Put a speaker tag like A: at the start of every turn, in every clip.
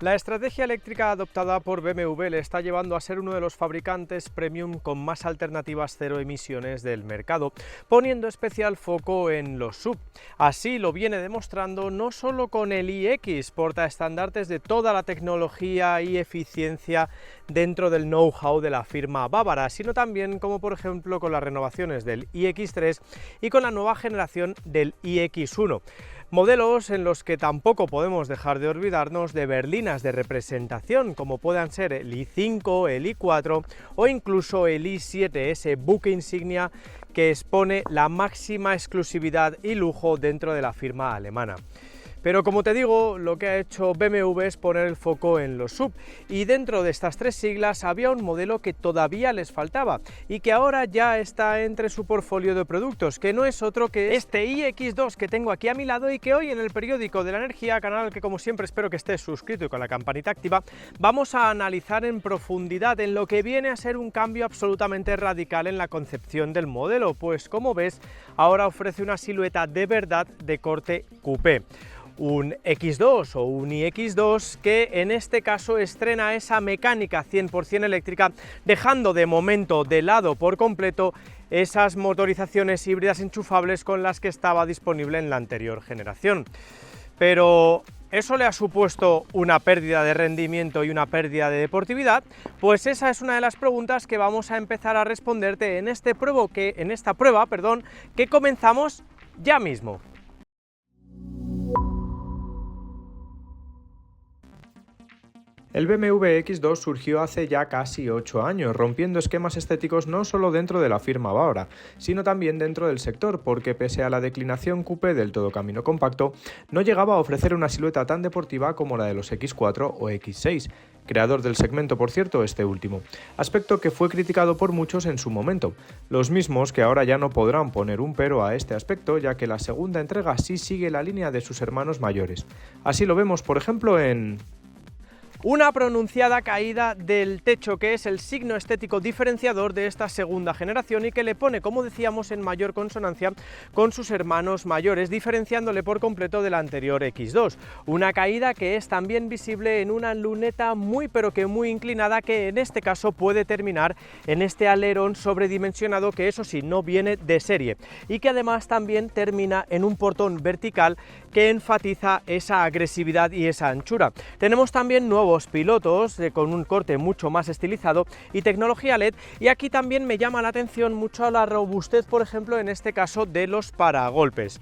A: La estrategia eléctrica adoptada por BMW le está llevando a ser uno de los fabricantes premium con más alternativas cero emisiones del mercado, poniendo especial foco en los SUV. Así lo viene demostrando no solo con el iX, portaestandartes de toda la tecnología y eficiencia dentro del know-how de la firma bávara, sino también como por ejemplo con las renovaciones del iX3 y con la nueva generación del iX1. Modelos en los que tampoco podemos dejar de olvidarnos de berlinas de representación, como puedan ser el i5, el i4 o incluso el i7, ese buque insignia que expone la máxima exclusividad y lujo dentro de la firma alemana. Pero como te digo, lo que ha hecho BMW es poner el foco en los SUV, y dentro de estas tres siglas había un modelo que todavía les faltaba y que ahora ya está entre su portfolio de productos, que no es otro que este iX2 que tengo aquí a mi lado y que hoy en el Periódico de la Energía, canal que como siempre espero que estés suscrito y con la campanita activa, vamos a analizar en profundidad en lo que viene a ser un cambio absolutamente radical en la concepción del modelo, pues como ves, ahora ofrece una silueta de verdad de corte coupé. Un X2 o un iX2 que en este caso estrena esa mecánica 100% eléctrica, dejando de momento de lado por completo esas motorizaciones híbridas enchufables con las que estaba disponible en la anterior generación. Pero ¿eso le ha supuesto una pérdida de rendimiento y una pérdida de deportividad? Pues esa es una de las preguntas que vamos a empezar a responderte en esta prueba que comenzamos ya mismo. El BMW X2 surgió hace ya casi 8 años, rompiendo esquemas estéticos no solo dentro de la firma bávara, sino también dentro del sector, porque pese a la declinación coupé del todocamino compacto, no llegaba a ofrecer una silueta tan deportiva como la de los X4 o X6, creador del segmento por cierto este último, aspecto que fue criticado por muchos en su momento, los mismos que ahora ya no podrán poner un pero a este aspecto, ya que la segunda entrega sí sigue la línea de sus hermanos mayores. Así lo vemos por ejemplo en una pronunciada caída del techo, que es el signo estético diferenciador de esta segunda generación y que le pone, como decíamos, en mayor consonancia con sus hermanos mayores, diferenciándole por completo del anterior X2. Una caída que es también visible en una luneta muy pero que muy inclinada, que en este caso puede terminar en este alerón sobredimensionado, que eso sí, no viene de serie, y que además también termina en un portón vertical que enfatiza esa agresividad y esa anchura. Tenemos también nuevos pilotos con un corte mucho más estilizado y tecnología LED, y aquí también me llama la atención mucho la robustez, por ejemplo en este caso de los paragolpes.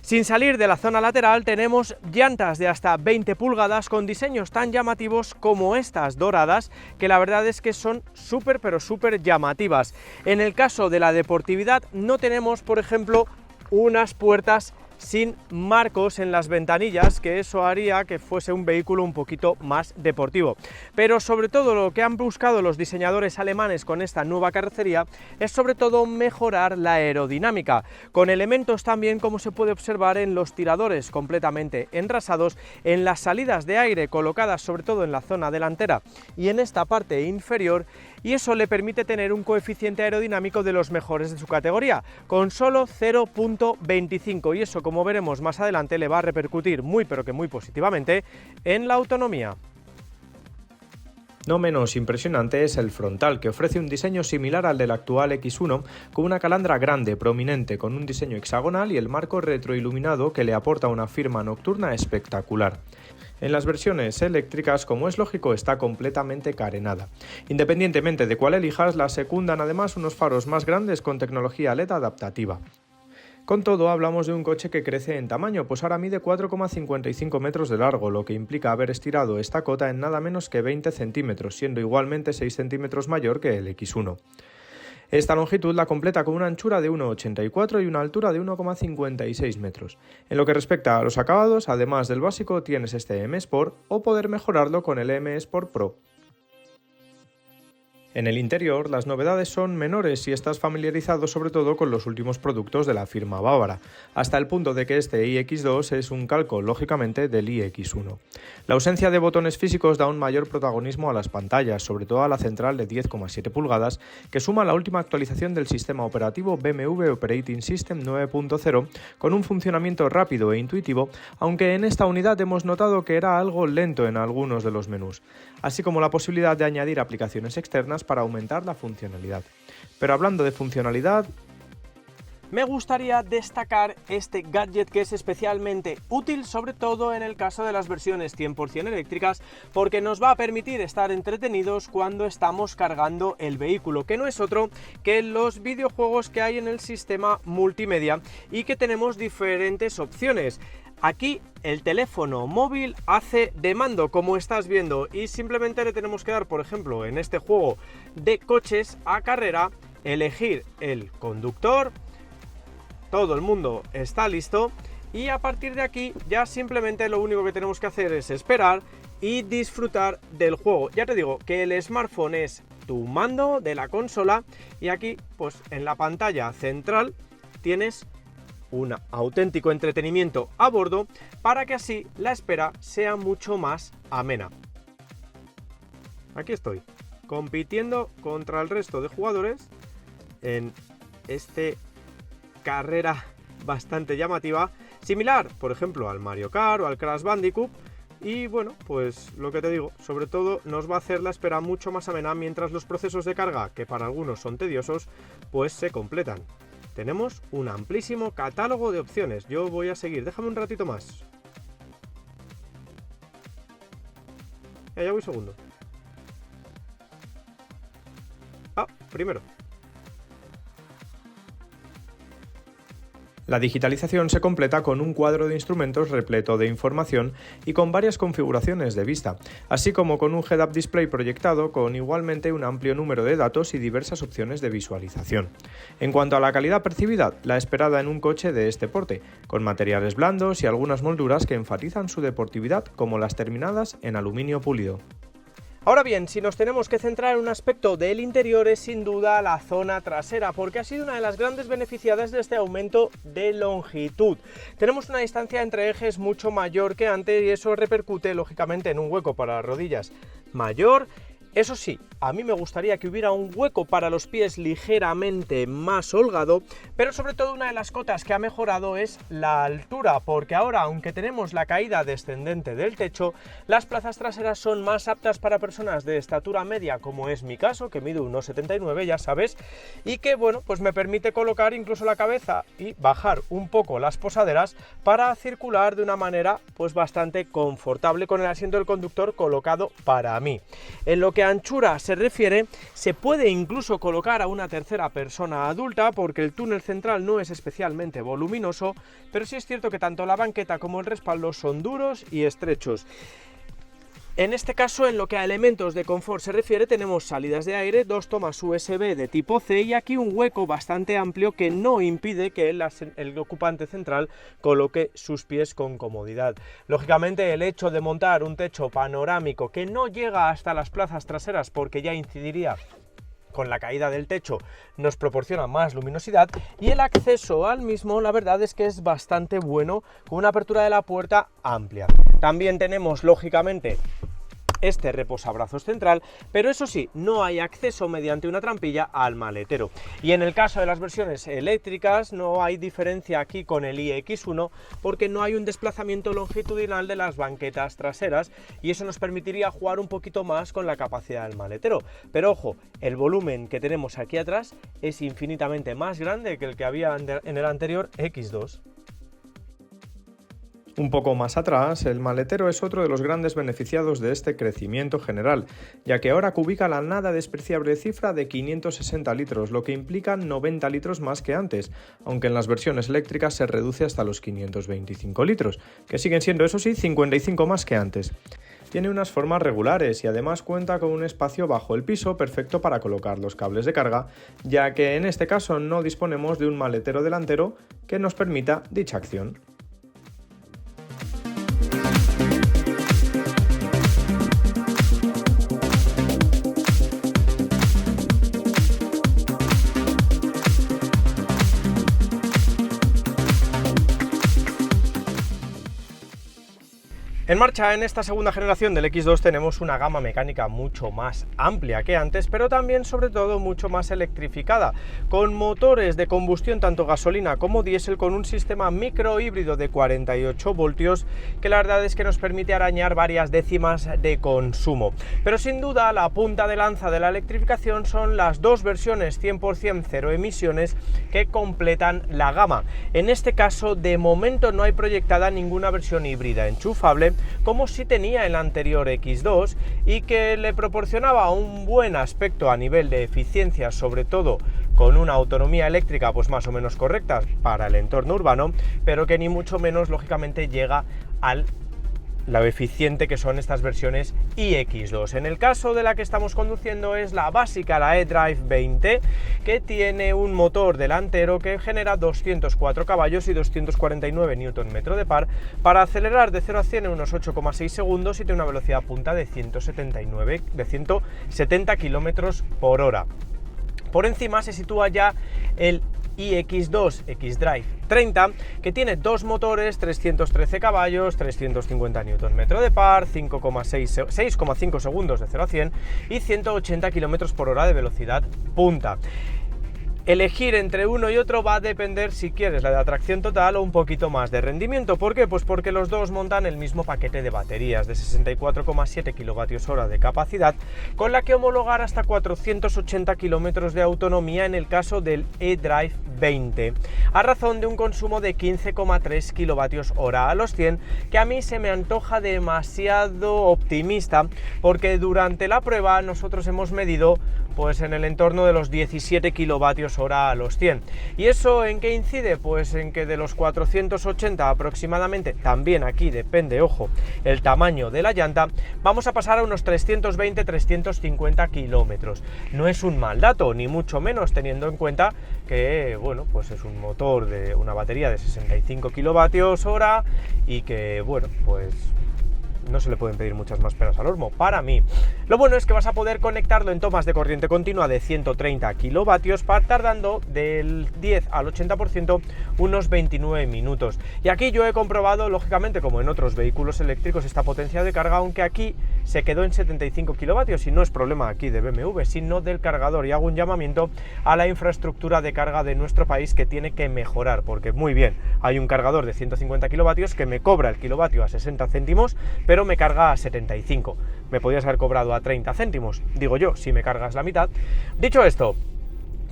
A: Sin salir de la zona lateral tenemos llantas de hasta 20 pulgadas con diseños tan llamativos como estas doradas, que la verdad es que son súper pero súper llamativas. En el caso de la deportividad no tenemos, por ejemplo, unas puertas sin marcos en las ventanillas, que eso haría que fuese un vehículo un poquito más deportivo. Pero sobre todo lo que han buscado los diseñadores alemanes con esta nueva carrocería es sobre todo mejorar la aerodinámica, con elementos también como se puede observar en los tiradores completamente enrasados, en las salidas de aire colocadas sobre todo en la zona delantera y en esta parte inferior, y eso le permite tener un coeficiente aerodinámico de los mejores de su categoría, con solo 0,25, y eso, como veremos más adelante, le va a repercutir muy pero que muy positivamente en la autonomía. No menos impresionante es el frontal, que ofrece un diseño similar al del actual X1, con una calandra grande, prominente, con un diseño hexagonal y el marco retroiluminado que le aporta una firma nocturna espectacular. En las versiones eléctricas, como es lógico, está completamente carenada. Independientemente de cuál elijas, la secundan además unos faros más grandes con tecnología LED adaptativa. Con todo, hablamos de un coche que crece en tamaño, pues ahora mide 4,55 metros de largo, lo que implica haber estirado esta cota en nada menos que 20 centímetros, siendo igualmente 6 centímetros mayor que el X1. Esta longitud la completa con una anchura de 1,84 y una altura de 1,56 metros. En lo que respecta a los acabados, además del básico, tienes este M Sport o poder mejorarlo con el M Sport Pro. En el interior, las novedades son menores si estás familiarizado sobre todo con los últimos productos de la firma bávara, hasta el punto de que este iX2 es un calco, lógicamente, del iX1. La ausencia de botones físicos da un mayor protagonismo a las pantallas, sobre todo a la central de 10,7 pulgadas, que suma la última actualización del sistema operativo BMW Operating System 9.0, con un funcionamiento rápido e intuitivo, aunque en esta unidad hemos notado que era algo lento en algunos de los menús, así como la posibilidad de añadir aplicaciones externas para aumentar la funcionalidad. Pero hablando de funcionalidad,
B: me gustaría destacar este gadget que es especialmente útil, sobre todo en el caso de las versiones 100% eléctricas, porque nos va a permitir estar entretenidos cuando estamos cargando el vehículo, que no es otro que los videojuegos que hay en el sistema multimedia y que tenemos diferentes opciones. Aquí el teléfono móvil hace de mando, como estás viendo, y simplemente le tenemos que dar, por ejemplo, en este juego de coches a carrera, elegir el conductor. Todo el mundo está listo y a partir de aquí ya simplemente lo único que tenemos que hacer es esperar y disfrutar del juego. Ya te digo que el smartphone es tu mando de la consola y aquí pues en la pantalla central tienes un auténtico entretenimiento a bordo para que así la espera sea mucho más amena. Aquí estoy, compitiendo contra el resto de jugadores en este carrera bastante llamativa, similar, por ejemplo, al Mario Kart o al Crash Bandicoot. Y bueno, pues lo que te digo, sobre todo nos va a hacer la espera mucho más amena mientras los procesos de carga, que para algunos son tediosos, pues se completan. Tenemos un amplísimo catálogo de opciones. Yo voy a seguir, déjame un ratito más. Ya voy segundo. Primero.
A: La digitalización se completa con un cuadro de instrumentos repleto de información y con varias configuraciones de vista, así como con un head-up display proyectado con igualmente un amplio número de datos y diversas opciones de visualización. En cuanto a la calidad percibida, la esperada en un coche de este porte, con materiales blandos y algunas molduras que enfatizan su deportividad, como las terminadas en aluminio pulido.
B: Ahora bien, si nos tenemos que centrar en un aspecto del interior es sin duda la zona trasera, porque ha sido una de las grandes beneficiadas de este aumento de longitud. Tenemos una distancia entre ejes mucho mayor que antes y eso repercute lógicamente en un hueco para las rodillas mayor. Eso sí, a mí me gustaría que hubiera un hueco para los pies ligeramente más holgado, pero sobre todo una de las cotas que ha mejorado es la altura, porque ahora, aunque tenemos la caída descendente del techo, las plazas traseras son más aptas para personas de estatura media, como es mi caso, que mido 1,79, ya sabes, y que, bueno, pues me permite colocar incluso la cabeza y bajar un poco las posaderas para circular de una manera, pues bastante confortable con el asiento del conductor colocado para mí. En lo que a anchura se refiere, se puede incluso colocar a una tercera persona adulta porque el túnel central no es especialmente voluminoso, pero sí es cierto que tanto la banqueta como el respaldo son duros y estrechos. En este caso, en lo que a elementos de confort se refiere, tenemos salidas de aire, dos tomas USB de tipo C y aquí un hueco bastante amplio que no impide que el ocupante central coloque sus pies con comodidad. Lógicamente, el hecho de montar un techo panorámico que no llega hasta las plazas traseras porque ya incidiría con la caída del techo nos proporciona más luminosidad y el acceso al mismo, la verdad es que es bastante bueno, con una apertura de la puerta amplia. También tenemos lógicamente este reposabrazos central, pero eso sí, no hay acceso mediante una trampilla al maletero. Y en el caso de las versiones eléctricas no hay diferencia aquí con el iX1 porque no hay un desplazamiento longitudinal de las banquetas traseras y eso nos permitiría jugar un poquito más con la capacidad del maletero. Pero ojo, el volumen que tenemos aquí atrás es infinitamente más grande que el que había en el anterior X2.
A: Un poco más atrás, el maletero es otro de los grandes beneficiados de este crecimiento general, ya que ahora cubica la nada despreciable cifra de 560 litros, lo que implica 90 litros más que antes, aunque en las versiones eléctricas se reduce hasta los 525 litros, que siguen siendo, eso sí, 55 más que antes. Tiene unas formas regulares y además cuenta con un espacio bajo el piso perfecto para colocar los cables de carga, ya que en este caso no disponemos de un maletero delantero que nos permita dicha acción.
B: marcha en esta segunda generación del X2 tenemos una gama mecánica mucho más amplia que antes, pero también sobre todo mucho más electrificada, con motores de combustión tanto gasolina como diésel, con un sistema microhíbrido de 48 voltios que la verdad es que nos permite arañar varias décimas de consumo. Pero sin duda la punta de lanza de la electrificación son las dos versiones 100% cero emisiones que completan la gama. En este caso de momento no hay proyectada ninguna versión híbrida enchufable como sí tenía el anterior X2 y que le proporcionaba un buen aspecto a nivel de eficiencia, sobre todo con una autonomía eléctrica pues más o menos correcta para el entorno urbano, pero que ni mucho menos lógicamente llega al lo eficiente que son estas versiones iX2. En el caso de la que estamos conduciendo es la básica, la eDrive 20, que tiene un motor delantero que genera 204 caballos y 249 Nm de par para acelerar de 0 a 100 en unos 8,6 segundos y tiene una velocidad punta de 170 km por hora. Por encima se sitúa ya el iX2 xDrive 30, que tiene dos motores, 313 caballos, 350 Nm de par, 6,5 segundos de 0 a 100 y 180 km por hora de velocidad punta. Elegir entre uno y otro va a depender si quieres la de atracción total o un poquito más de rendimiento. ¿Por qué? Pues porque los dos montan el mismo paquete de baterías de 64,7 kWh de capacidad, con la que homologar hasta 480 km de autonomía en el caso del eDrive 20, a razón de un consumo de 15,3 kWh a los 100, que a mí se me antoja demasiado optimista, porque durante la prueba nosotros hemos medido pues en el entorno de los 17 kWh a los 100. ¿Y eso en qué incide? Pues en que de los 480 aproximadamente, también aquí depende, ojo, el tamaño de la llanta, vamos a pasar a unos 320-350 kilómetros. No es un mal dato, ni mucho menos, teniendo en cuenta que, bueno, pues es un motor de una batería de 65 kWh y que, bueno, pues no se le pueden pedir muchas más peras al olmo, para mí. Lo bueno es que vas a poder conectarlo en tomas de corriente continua de 130 kilovatios, tardando del 10 al 80% unos 29 minutos. Y aquí yo he comprobado, lógicamente, como en otros vehículos eléctricos, esta potencia de carga, aunque aquí se quedó en 75 kilovatios, y no es problema aquí de BMW, sino del cargador. Y hago un llamamiento a la infraestructura de carga de nuestro país, que tiene que mejorar, porque muy bien, hay un cargador de 150 kilovatios que me cobra el kilovatio a 60 céntimos, pero me carga a 75. Me podías haber cobrado a 30 céntimos, digo yo, si me cargas la mitad. Dicho esto,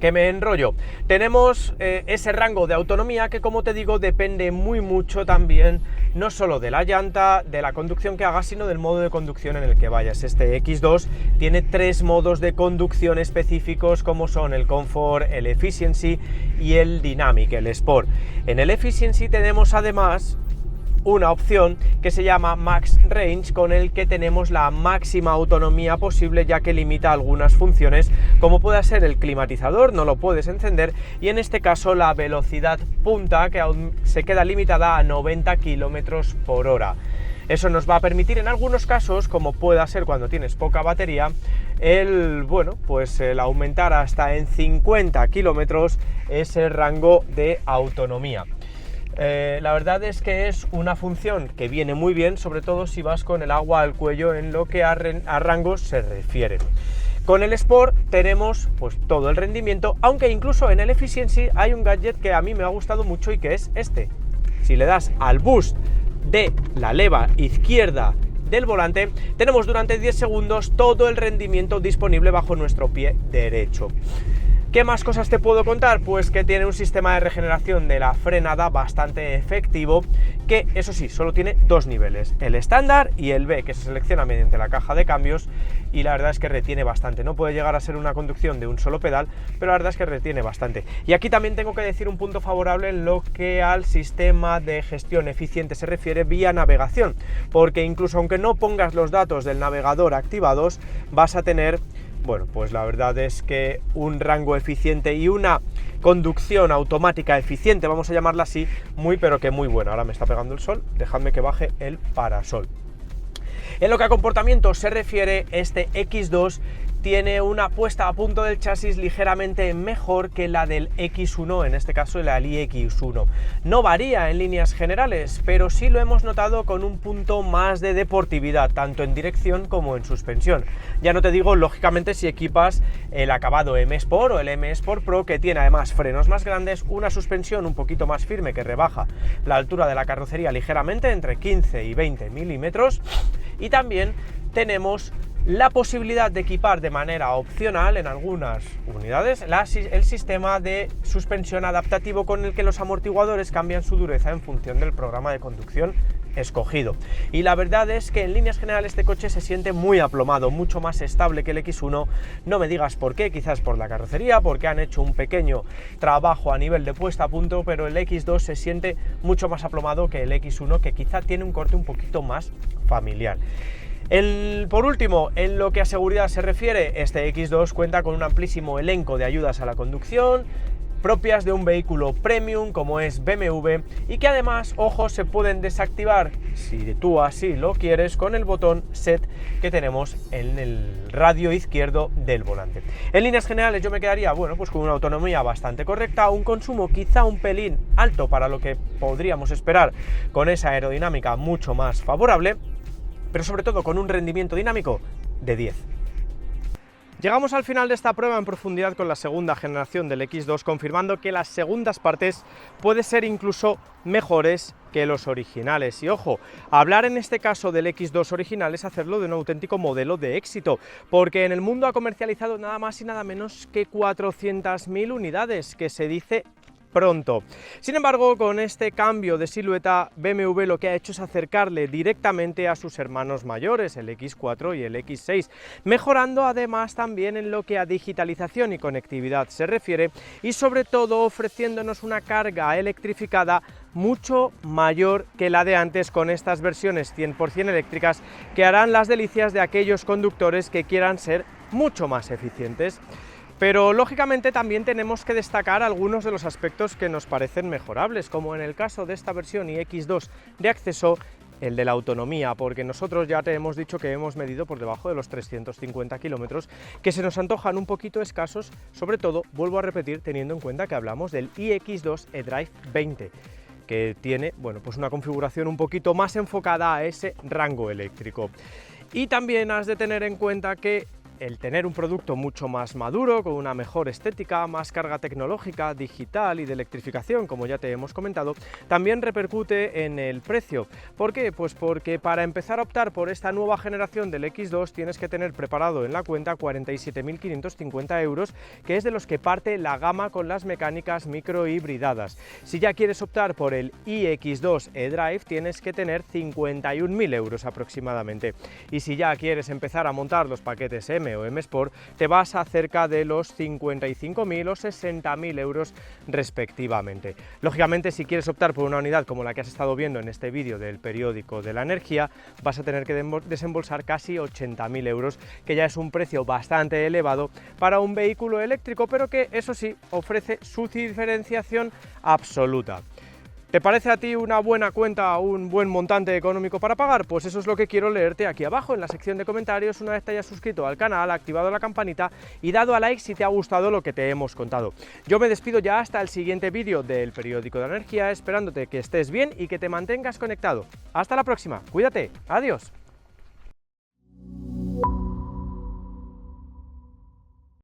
B: que me enrollo, tenemos ese rango de autonomía que, como te digo, depende muy mucho también, no solo de la llanta, de la conducción que hagas, sino del modo de conducción en el que vayas. Este X2 tiene 3 modos de conducción específicos, como son el Comfort, el Efficiency y el Dynamic, el Sport. En el Efficiency tenemos además una opción que se llama Max Range, con el que tenemos la máxima autonomía posible, ya que limita algunas funciones, como puede ser el climatizador, no lo puedes encender, y en este caso la velocidad punta, que aún se queda limitada a 90 km por hora. Eso nos va a permitir en algunos casos, como pueda ser cuando tienes poca batería, el aumentar hasta en 50 kilómetros ese rango de autonomía. La verdad es que es una función que viene muy bien, sobre todo si vas con el agua al cuello en lo que a rangos se refiere. Con el Sport tenemos pues todo el rendimiento, aunque incluso en el Efficiency hay un gadget que a mí me ha gustado mucho y que es este. Si le das al boost de la leva izquierda del volante, tenemos durante 10 segundos todo el rendimiento disponible bajo nuestro pie derecho. ¿Qué más cosas te puedo contar? Pues que tiene un sistema de regeneración de la frenada bastante efectivo, que eso sí, solo tiene 2 niveles, el estándar y el B, que se selecciona mediante la caja de cambios, y la verdad es que retiene bastante. No puede llegar a ser una conducción de un solo pedal, pero la verdad es que retiene bastante. Y aquí también tengo que decir un punto favorable en lo que al sistema de gestión eficiente se refiere vía navegación, porque incluso aunque no pongas los datos del navegador activados, vas a tener, bueno, pues la verdad es que un rango eficiente y una conducción automática eficiente, vamos a llamarla así, muy pero que muy buena. Ahora me está pegando el sol, dejadme que baje el parasol. En lo que a comportamiento se refiere, este X2 tiene una puesta a punto del chasis ligeramente mejor que la del X1, en este caso la iX1. No varía en líneas generales, pero sí lo hemos notado con un punto más de deportividad, tanto en dirección como en suspensión. Ya no te digo, lógicamente, si equipas el acabado M Sport o el M Sport Pro, que tiene además frenos más grandes, una suspensión un poquito más firme que rebaja la altura de la carrocería ligeramente, entre 15 y 20 milímetros, y también tenemos la posibilidad de equipar de manera opcional en algunas unidades el sistema de suspensión adaptativo con el que los amortiguadores cambian su dureza en función del programa de conducción escogido. Y la verdad es que en líneas generales este coche se siente muy aplomado, mucho más estable que el X1. No me digas por qué, quizás por la carrocería, porque han hecho un pequeño trabajo a nivel de puesta a punto, pero el X2 se siente mucho más aplomado que el X1, que quizá tiene un corte un poquito más familiar. Por último, en lo que a seguridad se refiere, este X2 cuenta con un amplísimo elenco de ayudas a la conducción propias de un vehículo premium como es BMW, y que además, ojo, se pueden desactivar, si tú así lo quieres, con el botón SET que tenemos en el radio izquierdo del volante. En líneas generales yo me quedaría, bueno, pues con una autonomía bastante correcta, un consumo quizá un pelín alto para lo que podríamos esperar con esa aerodinámica mucho más favorable, pero sobre todo con un rendimiento dinámico de 10. Llegamos al final de esta prueba en profundidad con la segunda generación del X2, confirmando que las segundas partes pueden ser incluso mejores que los originales. Y ojo, hablar en este caso del X2 original es hacerlo de un auténtico modelo de éxito, porque en el mundo ha comercializado nada más y nada menos que 400.000 unidades, que se dice pronto. Sin embargo, con este cambio de silueta, BMW lo que ha hecho es acercarle directamente a sus hermanos mayores, el X4 y el X6, mejorando además también en lo que a digitalización y conectividad se refiere, y sobre todo ofreciéndonos una carga electrificada mucho mayor que la de antes, con estas versiones 100% eléctricas que harán las delicias de aquellos conductores que quieran ser mucho más eficientes. Pero lógicamente también tenemos que destacar algunos de los aspectos que nos parecen mejorables, como en el caso de esta versión iX2 de acceso, el de la autonomía, porque nosotros ya te hemos dicho que hemos medido por debajo de los 350 kilómetros, que se nos antojan un poquito escasos, sobre todo, vuelvo a repetir, teniendo en cuenta que hablamos del iX2 eDrive 20, que tiene, bueno, pues una configuración un poquito más enfocada a ese rango eléctrico. Y también has de tener en cuenta que el tener un producto mucho más maduro, con una mejor estética, más carga tecnológica, digital y de electrificación, como ya te hemos comentado, también repercute en el precio. ¿Por qué? Pues porque para empezar a optar por esta nueva generación del X2 tienes que tener preparado en la cuenta 47.550 euros, que es de los que parte la gama con las mecánicas microhibridadas. Si ya quieres optar por el iX2 eDrive, tienes que tener 51.000 euros aproximadamente. Y si ya quieres empezar a montar los paquetes M o M Sport, te vas a cerca de los 55.000 o 60.000 euros respectivamente. Lógicamente, si quieres optar por una unidad como la que has estado viendo en este vídeo del periódico de la energía, vas a tener que desembolsar casi 80.000 euros, que ya es un precio bastante elevado para un vehículo eléctrico, pero que eso sí, ofrece su diferenciación absoluta. ¿Te parece a ti una buena cuenta, un buen montante económico para pagar? Pues eso es lo que quiero leerte aquí abajo en la sección de comentarios, una vez te hayas suscrito al canal, activado la campanita y dado a like si te ha gustado lo que te hemos contado. Yo me despido ya hasta el siguiente vídeo del periódico de la energía, esperándote que estés bien y que te mantengas conectado. Hasta la próxima, cuídate, adiós.